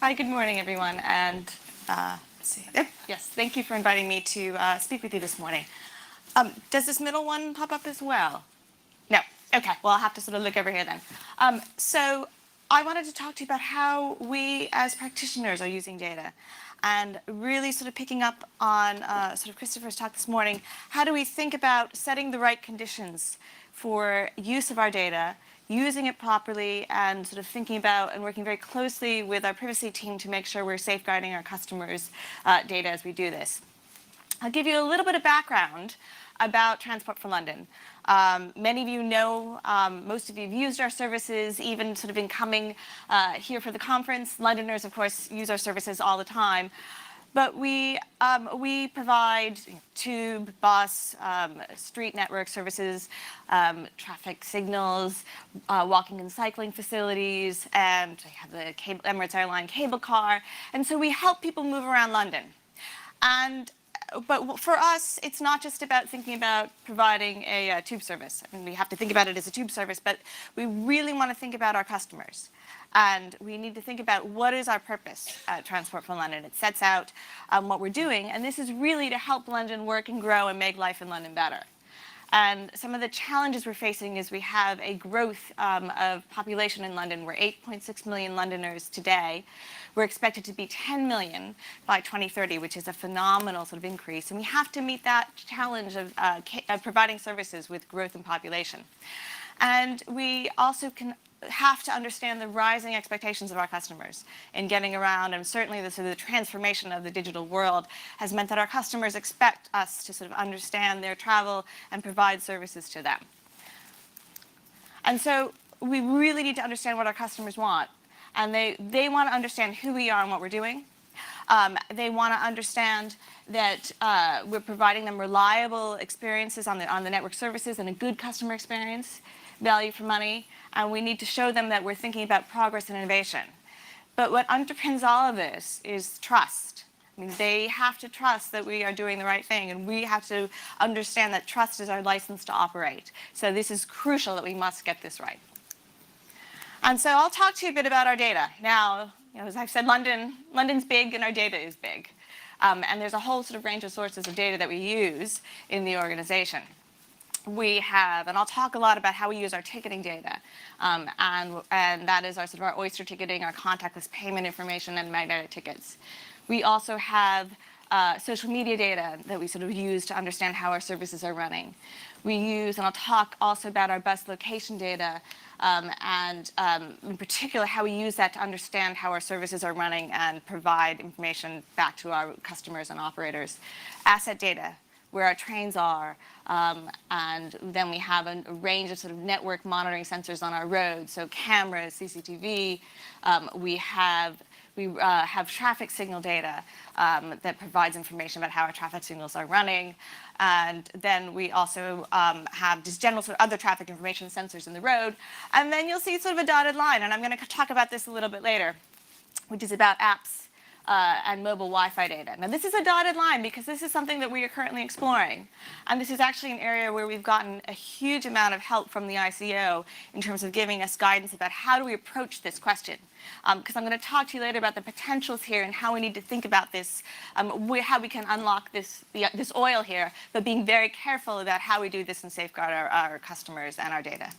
Hi, good morning, everyone. And let's see. Yes, thank you for inviting me to speak with you this morning. Does this middle one pop up as well? No. Okay. Well, I'll have to sort of look over here then. So I wanted to talk to you about how we as practitioners are using data, and really sort of picking up on sort of Christopher's talk this morning. How do we think about setting the right conditions for use of our data, using it properly, and sort of thinking about and working very closely with our privacy team to make sure we're safeguarding our customers' data as we do this. I'll give you a little bit of background about Transport for London. Many of you know, most of you have used our services, even sort of in coming here for the conference. Londoners, of course, use our services all the time. But we provide tube, bus, street network services, traffic signals, walking and cycling facilities, and we have the Emirates Airline cable car. And so we help people move around London. But for us, it's not just about thinking about providing a tube service. I mean, we have to think about it as a tube service, but we really want to think about our customers. And we need to think about what is our purpose at Transport for London. It sets out what we're doing, and this is really to help London work and grow and make life in London better. And some of the challenges we're facing is we have a growth of population in London. We're 8.6 million Londoners today. We're expected to be 10 million by 2030, which is a phenomenal sort of increase. And we have to meet that challenge of providing services with growth in population. And we also have to understand the rising expectations of our customers in getting around, and certainly the sort of the transformation of the digital world has meant that our customers expect us to sort of understand their travel and provide services to them. And so we really need to understand what our customers want, and they want to understand who we are and what we're doing. They want to understand that we're providing them reliable experiences on the network services and a good customer experience, value for money, and we need to show them that we're thinking about progress and innovation. But what underpins all of this is trust. I mean, they have to trust that we are doing the right thing, and we have to understand that trust is our license to operate. So this is crucial that we must get this right. And so I'll talk to you a bit about our data. Now, as I've said, London's big and our data is big. And there's a whole sort of range of sources of data that we use in the organization. We have, and I'll talk a lot about how we use our ticketing data, and that is our sort of our Oyster ticketing, our contactless payment information, and magnetic tickets. We also have social media data that we sort of use to understand how our services are running. We use, and I'll talk also about our bus location data, and in particular how we use that to understand how our services are running and provide information back to our customers and operators. Asset data, where our trains are, and then we have a range of sort of network monitoring sensors on our roads, so cameras, CCTV. We have traffic signal data that provides information about how our traffic signals are running. And then we also have just general sort of other traffic information sensors in the road. And then you'll see sort of a dotted line, and I'm going to talk about this a little bit later, which is about apps and mobile Wi-Fi data. Now, this is a dotted line because this is something that we are currently exploring. And this is actually an area where we've gotten a huge amount of help from the ICO in terms of giving us guidance about how do we approach this question. Because I'm going to talk to you later about the potentials here and how we need to think about this, how we can unlock this oil here, but being very careful about how we do this and safeguard our customers and our data.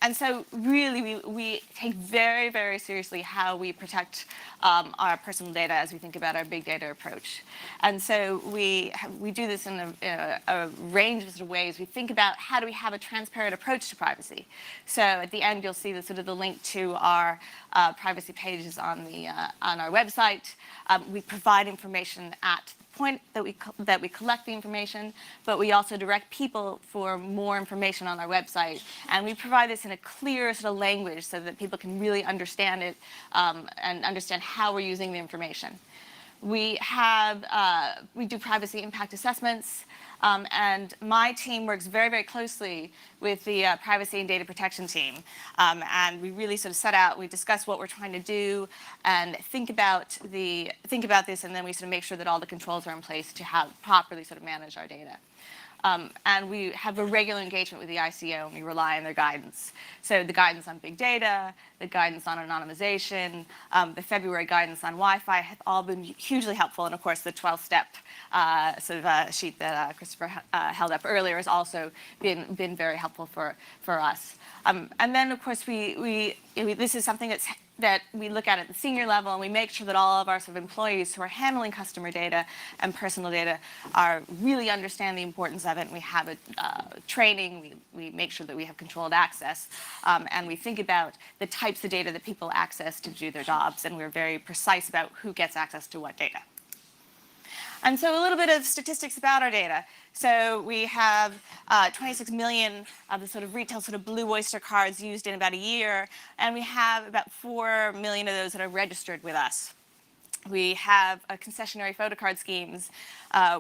And so really, we take very, very seriously how we protect our personal data as we think about our big data approach. And so we do this in a range of sort of ways. We think about how do we have a transparent approach to privacy. So at the end, you'll see the sort of the link to our privacy pages on our website. We provide information at point that we collect the information, but we also direct people for more information on our website, and we provide this in a clear sort of language so that people can really understand it and understand how we're using the information. We do privacy impact assessments, and my team works very, very closely with the privacy and data protection team. And we really sort of we discuss what we're trying to do and think about this, and then we sort of make sure that all the controls are in place to properly sort of manage our data. And we have a regular engagement with the ICO, and we rely on their guidance. So the guidance on big data, the guidance on anonymization, the February guidance on Wi-Fi have all been hugely helpful. And of course, the 12-step sheet that Christopher held up earlier has also been very helpful for us. And then, of course, this is something that we look at the senior level, and we make sure that all of our sort of employees who are handling customer data and personal data are really understand the importance of it. And we have a training. We make sure that we have controlled access, and we think about the types of data that people access to do their jobs, and we're very precise about who gets access to what data. And so a little bit of statistics about our data. So we have 26 million of the sort of retail sort of Blue Oyster cards used in about a year, and we have about 4 million of those that are registered with us. We have concessionary photo card schemes,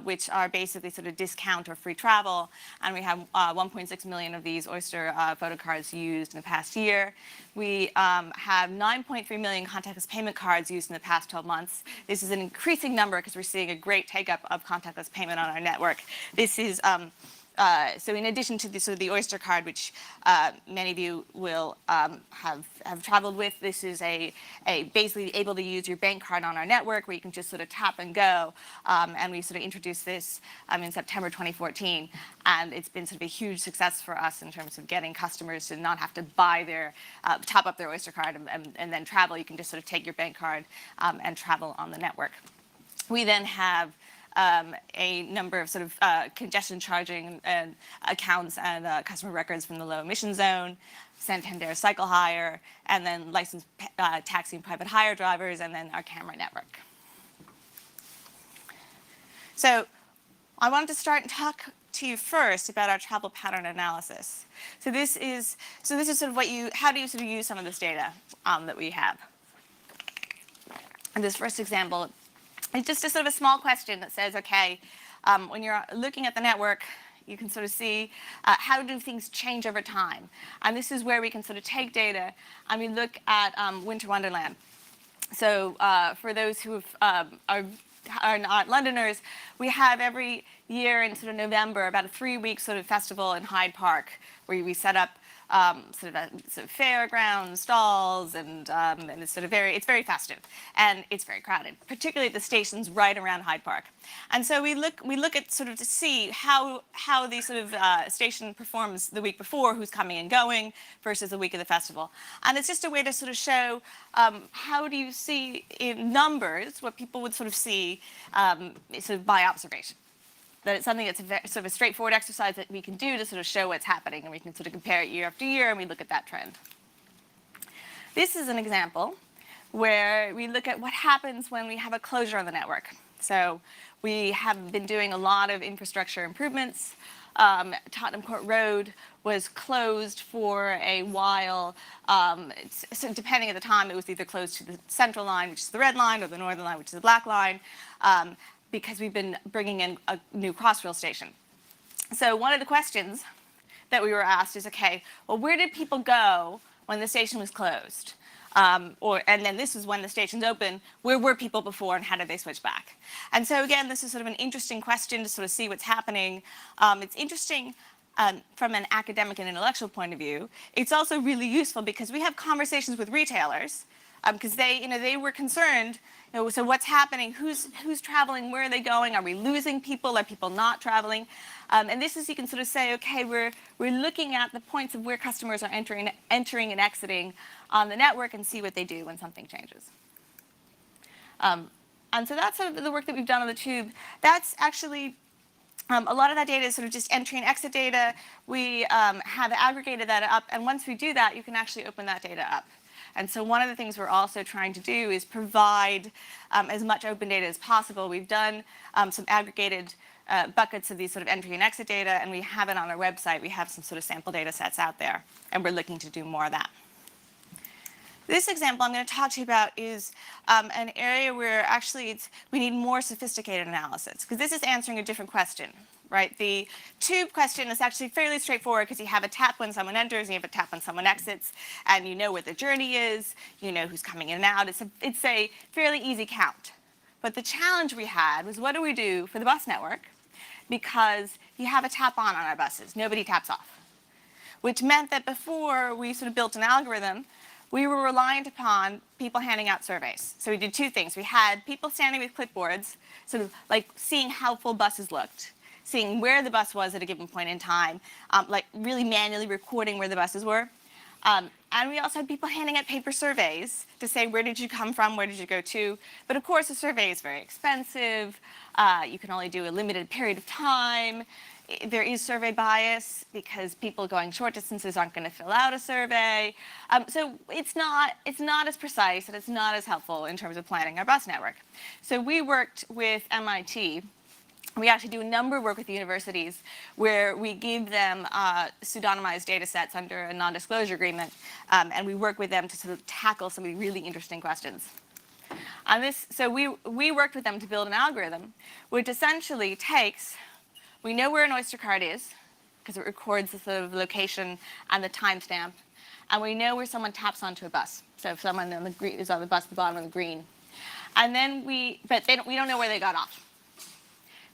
which are basically sort of discount or free travel, and we have 1.6 million of these Oyster photo cards used in the past year. We have 9.3 million contactless payment cards used in the past 12 months. This is an increasing number because we're seeing a great take-up of contactless payment on our network. This is so in addition to the Oyster card, which many of you will have traveled with, this is a basically able to use your bank card on our network where you can just sort of tap and go. And we sort of introduced this in September 2014. And it's been sort of a huge success for us in terms of getting customers to not have to buy their, top up their Oyster card and then travel. You can just sort of take your bank card and travel on the network. We then have a number of sort of congestion charging and accounts and customer records from the low emission zone, Santander cycle hire, and then licensed taxi and private hire drivers, and then our camera network. So I wanted to start and talk to you first about our travel pattern analysis. So this is sort of how do you sort of use some of this data that we have. And this first example, it's just a sort of a small question that says, okay, when you're looking at the network, you can sort of see how do things change over time. And this is where we can sort of take data and we look at Winter Wonderland. So for those who are not Londoners, we have every year in sort of November about a 3-week sort of festival in Hyde Park where we set up sort of fairground stalls, and it's sort of it's very festive, and it's very crowded, particularly at the stations right around Hyde Park. And so we look at sort of to see how the sort of station performs the week before, who's coming and going, versus the week of the festival. And it's just a way to sort of show how do you see in numbers what people would sort of see sort of by observation. That it's something that's sort of a straightforward exercise that we can do to sort of show what's happening, and we can sort of compare it year after year, and we look at that trend. This is an example where we look at what happens when we have a closure on the network. So we have been doing a lot of infrastructure improvements. Tottenham Court Road was closed for a while. So depending at the time, it was either closed to the central line, which is the red line, or the northern line, which is the black line. Because we've been bringing in a new Crossrail station. So one of the questions that we were asked is, okay, well, where did people go when the station was closed? And then this is when the station's open, where were people before and how did they switch back? And so again, this is sort of an interesting question to sort of see what's happening. It's interesting from an academic and intellectual point of view. It's also really useful because we have conversations with retailers because they were concerned. So what's happening? Who's traveling? Where are they going? Are we losing people? Are people not traveling? And this is, you can sort of say, okay, we're looking at the points of where customers are entering and exiting on the network and see what they do when something changes. And so that's sort of the work that we've done on the tube. That's actually a lot of that data is sort of just entry and exit data. We have aggregated that up, and once we do that, you can actually open that data up. And so one of the things we're also trying to do is provide as much open data as possible. We've done some aggregated buckets of these sort of entry and exit data, and we have it on our website. We have some sort of sample data sets out there, and we're looking to do more of that. This example I'm going to talk to you about is an area where actually we need more sophisticated analysis, because this is answering a different question. Right? The tube question is actually fairly straightforward because you have a tap when someone enters and you have a tap when someone exits, and you know what the journey is, you know who's coming in and out. It's a fairly easy count. But the challenge we had was, what do we do for the bus network because you have a tap on our buses. Nobody taps off, which meant that before we sort of built an algorithm, we were reliant upon people handing out surveys. So we did two things. We had people standing with clipboards, sort of like seeing how full buses looked, seeing where the bus was at a given point in time, like really manually recording where the buses were. And we also had people handing out paper surveys to say, where did you come from, where did you go to? But of course, a survey is very expensive. You can only do a limited period of time. There is survey bias because people going short distances aren't going to fill out a survey. So it's not as precise and it's not as helpful in terms of planning our bus network. So we worked with MIT. We actually do a number of work with universities where we give them pseudonymized data sets under a non-disclosure agreement, and we work with them to sort of tackle some of the really interesting questions. So we worked with them to build an algorithm which essentially takes, we know where an Oyster card is because it records the sort of location and the timestamp, and we know where someone taps onto a bus. So if someone on the green is on the bus at the bottom of the green, and then we don't know where they got off.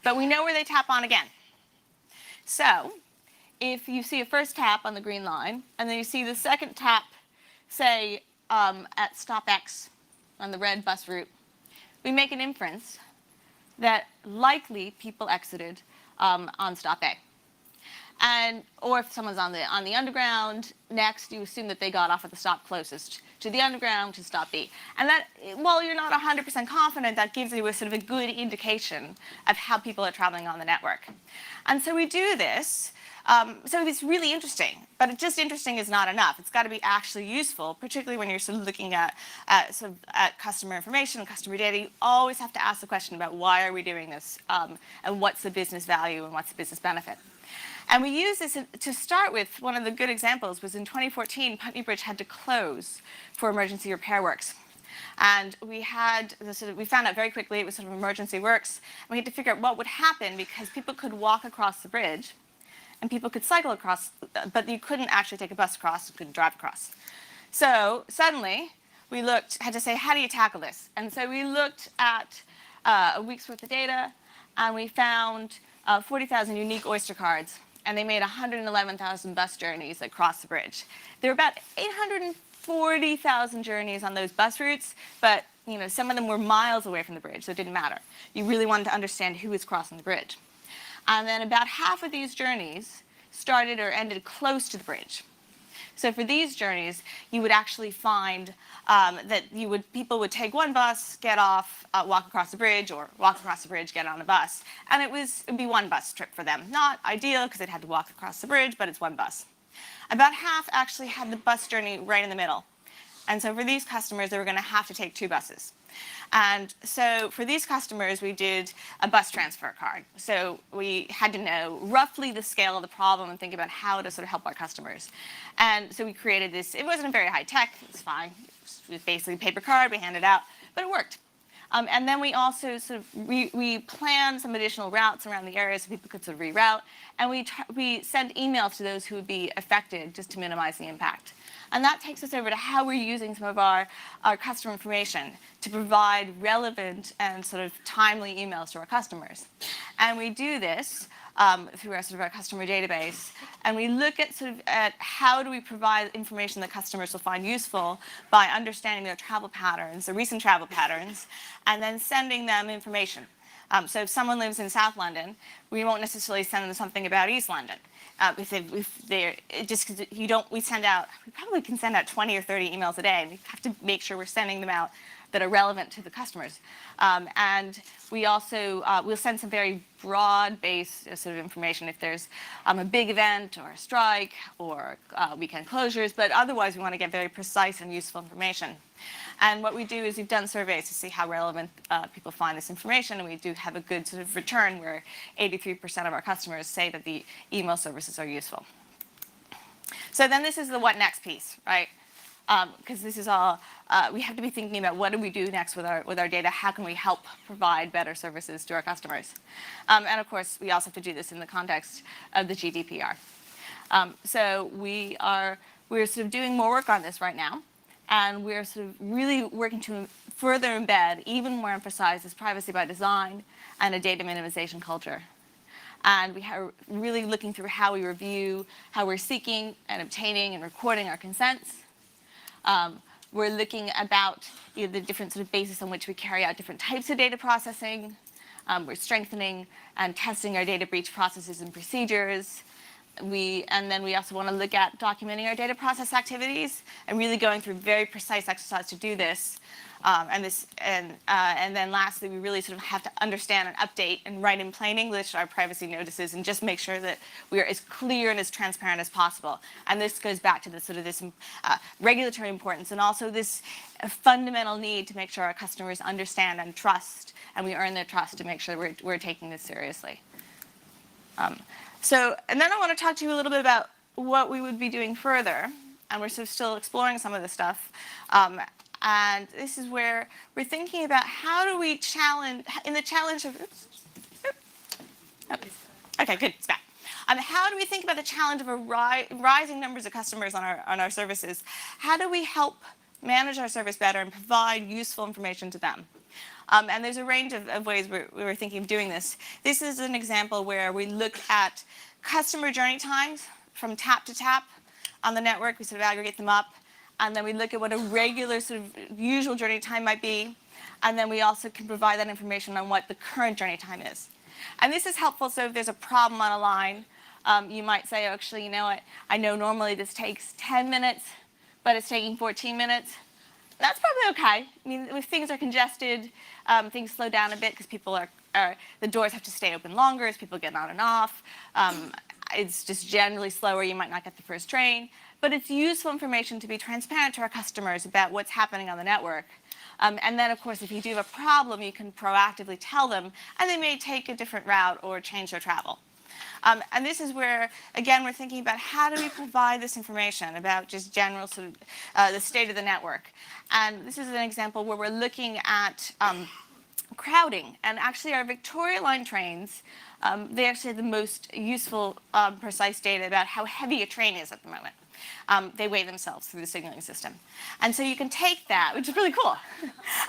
But we know where they tap on again. So if you see a first tap on the green line, and then you see the second tap, say, at stop X on the red bus route, we make an inference that likely people exited on stop A. Or if someone's on the underground, next you assume that they got off at the stop closest to the underground, to stop B. And that, while you're not 100% confident, that gives you a sort of a good indication of how people are traveling on the network. And so we do this. So it's really interesting, but just interesting is not enough. It's got to be actually useful, particularly when you're sort of looking at customer information, customer data. You always have to ask the question about why are we doing this, and what's the business value and what's the business benefit. And we use this to start with. One of the good examples was in 2014, Putney Bridge had to close for emergency repair works. And we found out very quickly it was sort of emergency works. And we had to figure out what would happen because people could walk across the bridge and people could cycle across, but you couldn't actually take a bus across, you couldn't drive across. So suddenly we had to say, how do you tackle this? And so we looked at a week's worth of data, and we found 40,000 unique Oyster cards, and they made 111,000 bus journeys across the bridge. There were about 840,000 journeys on those bus routes, but some of them were miles away from the bridge, so it didn't matter. You really wanted to understand who was crossing the bridge. And then about half of these journeys started or ended close to the bridge. So for these journeys, you would actually find that people would take one bus, get off, walk across the bridge, or walk across the bridge, get on a bus. And it would be one bus trip for them. Not ideal because they'd had to walk across the bridge, but it's one bus. About half actually had the bus journey right in the middle. And so for these customers, they were going to have to take two buses. And so for these customers, we did a bus transfer card. So we had to know roughly the scale of the problem and think about how to sort of help our customers. And so we created this. It wasn't very high tech. It was fine. It was basically a paper card. We handed it out. But it worked. And then we also sort of we planned some additional routes around the area so people could sort of reroute. And we sent emails to those who would be affected just to minimize the impact. And that takes us over to how we're using some of our customer information to provide relevant and sort of timely emails to our customers. And we do this through our customer database. And we look at how do we provide information that customers will find useful by understanding their travel patterns, their recent travel patterns, and then sending them information. So if someone lives in South London, we won't necessarily send them something about East London. We probably can send out 20 or 30 emails a day, and we have to make sure we're sending them out that are relevant to the customers. And we also we'll send some very broad-based sort of information if there's a big event or a strike or weekend closures, but otherwise we want to get very precise and useful information. And what we do is we've done surveys to see how relevant people find this information, and we do have a good sort of return where 83% of our customers say that the email services are useful. So then this is the what next piece, right? Because this is all, we have to be thinking about what do we do next with our data? How can we help provide better services to our customers? And of course, we also have to do this in the context of the GDPR. So we're sort of doing more work on this right now. And we're sort of really working to further embed, even more emphasize this privacy by design and a data minimization culture. And we are really looking through how we review, how we're seeking and obtaining and recording our consents. We're looking about the different sort of basis on which we carry out different types of data processing. We're strengthening and testing our data breach processes and procedures. And then we also want to look at documenting our data process activities and really going through very precise exercise to do this. And then lastly, we really sort of have to understand and update and write in plain English our privacy notices and just make sure that we are as clear and as transparent as possible. And this goes back to this sort of this regulatory importance and also this fundamental need to make sure our customers understand and trust, and we earn their trust to make sure we're taking this seriously. And then I want to talk to you a little bit about what we would be doing further, and we're sort of still exploring some of this stuff. And this is where we're thinking about how do we challenge, in the challenge of, okay, good, it's back. How do we think about the challenge of a rising numbers of customers on our services? How do we help manage our service better and provide useful information to them? And there's a range of ways we were thinking of doing this. This is an example where we look at customer journey times from tap to tap on the network. We sort of aggregate them up. And then we look at what a regular sort of usual journey time might be. And then we also can provide that information on what the current journey time is. And this is helpful. So if there's a problem on a line, you might say, oh, actually, you know what? I know normally this takes 10 minutes, but it's taking 14 minutes. That's probably okay. I mean, if things are congested, things slow down a bit because people the doors have to stay open longer as people get on and off. It's just generally slower. You might not get the first train. But it's useful information to be transparent to our customers about what's happening on the network. And then, of course, if you do have a problem, you can proactively tell them, and they may take a different route or change their travel. And this is where, again, we're thinking about how do we provide this information about just general sort of the state of the network. And this is an example where we're looking at crowding. And actually, our Victoria Line trains, they actually have the most useful, precise data about how heavy a train is at the moment. They weigh themselves through the signaling system. And so you can take that, which is really cool.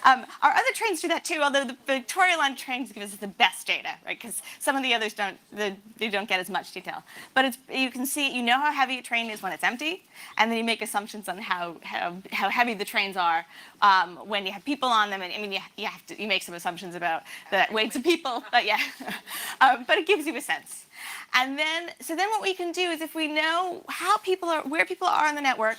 Our other trains do that too, although the Victoria Line trains give us the best data, right? Because some of the others they don't get as much detail. But you can see, you know how heavy a train is when it's empty, and then you make assumptions on how heavy the trains are when you have people on them. And I mean, you make some assumptions about the weights of people, but yeah. But it gives you a sense. And then, so then what we can do is if we know where people are on the network,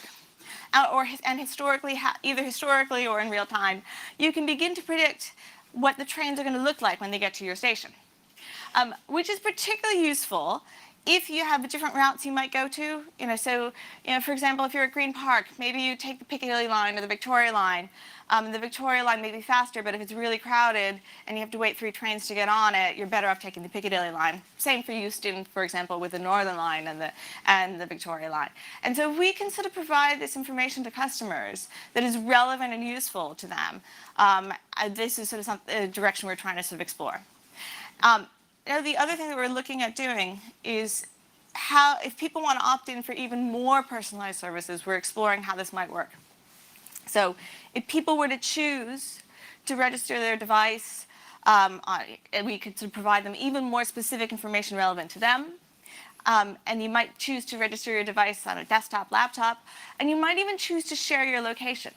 and historically, either historically or in real time, you can begin to predict what the trains are going to look like when they get to your station, which is particularly useful if you have different routes you might go to. For example, if you're at Green Park, maybe you take the Piccadilly line or the Victoria line. The Victoria line may be faster, but if it's really crowded and you have to wait 3 trains to get on it, you're better off taking the Piccadilly line. Same for Euston, for example, with the Northern line and the Victoria line. And so we can sort of provide this information to customers that is relevant and useful to them. This is sort of a direction we're trying to sort of explore. The other thing that we're looking at doing is if people want to opt in for even more personalized services, we're exploring how this might work. So if people were to choose to register their device, we could sort of provide them even more specific information relevant to them. And you might choose to register your device on a desktop, laptop, and you might even choose to share your location.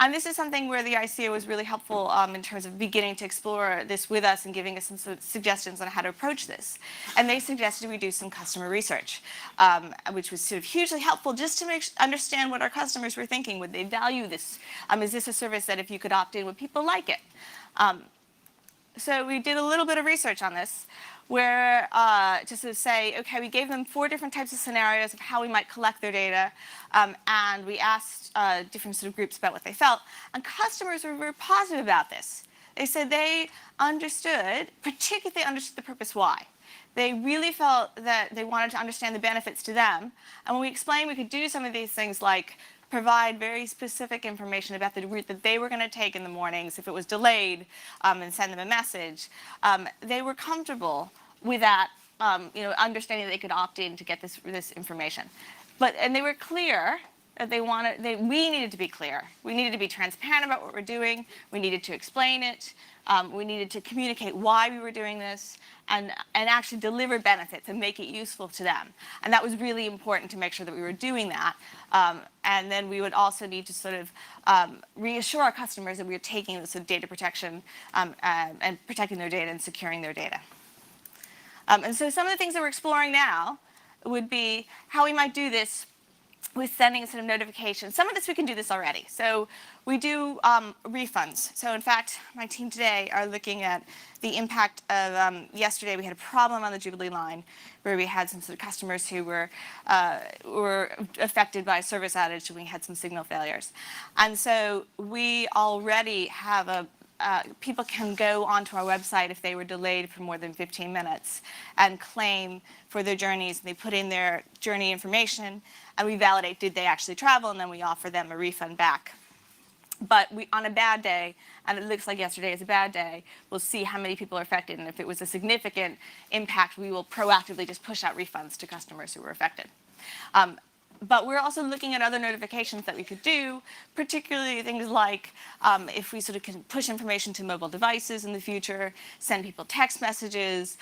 And this is something where the ICO was really helpful in terms of beginning to explore this with us and giving us some sort of suggestions on how to approach this. And they suggested we do some customer research, which was sort of hugely helpful just to understand what our customers were thinking. Would they value this? Is this a service that if you could opt in, would people like it? So we did a little bit of research on this, where to sort of say, okay, we gave them 4 different types of scenarios of how we might collect their data, and we asked different sort of groups about what they felt. And customers were very positive about this. They said they particularly understood the purpose why. They really felt that they wanted to understand the benefits to them. And when we explained we could do some of these things like provide very specific information about the route that they were going to take in the mornings if it was delayed, and send them a message, they were comfortable with that, understanding that they could opt in to get this information. And they were clear that we needed to be clear. We needed to be transparent about what we're doing. We needed to explain it. We needed to communicate why we were doing this and actually deliver benefits and make it useful to them. And that was really important to make sure that we were doing that. And then we would also need to sort of reassure our customers that we were taking this sort of data protection and protecting their data and securing their data. And so some of the things that we're exploring now would be how we might do this with sending sort of notifications. Some of this we can do this already. So we do refunds. So in fact, my team today are looking at the impact of yesterday. We had a problem on the Jubilee line where we had some sort of customers who were affected by a service outage, and we had some signal failures. And so we already have people can go onto our website if they were delayed for more than 15 minutes and claim for their journeys. They put in their journey information, and we validate did they actually travel, and then we offer them a refund back. But on a bad day, and it looks like yesterday is a bad day, we'll see how many people are affected, and if it was a significant impact, we will proactively just push out refunds to customers who were affected. But we're also looking at other notifications that we could do, particularly things like if we sort of can push information to mobile devices in the future, send people text messages,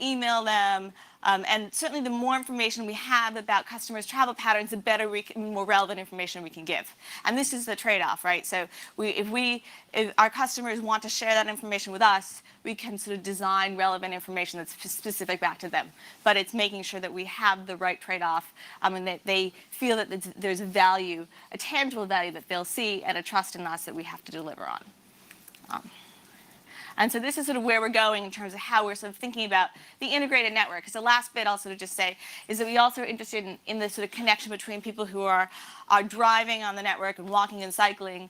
email them, and certainly the more information we have about customers' travel patterns, the better, more relevant information we can give. And this is the trade-off, right? So if our customers want to share that information with us, we can sort of design relevant information that's specific back to them. But it's making sure that we have the right trade-off and that they feel that there's a value, a tangible value that they'll see and a trust in us that we have to deliver on. And so this is sort of where we're going in terms of how we're sort of thinking about the integrated network. Because the last bit I'll sort of just say is that we also are interested in the sort of connection between people who are driving on the network and walking and cycling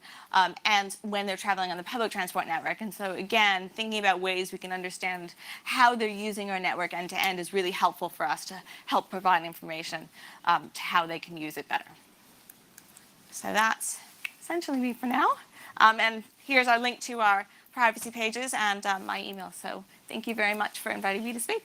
and when they're traveling on the public transport network. And so again, thinking about ways we can understand how they're using our network end to end is really helpful for us to help provide information to how they can use it better. So that's essentially me for now. And here's our link to our privacy pages and my email. So thank you very much for inviting me to speak.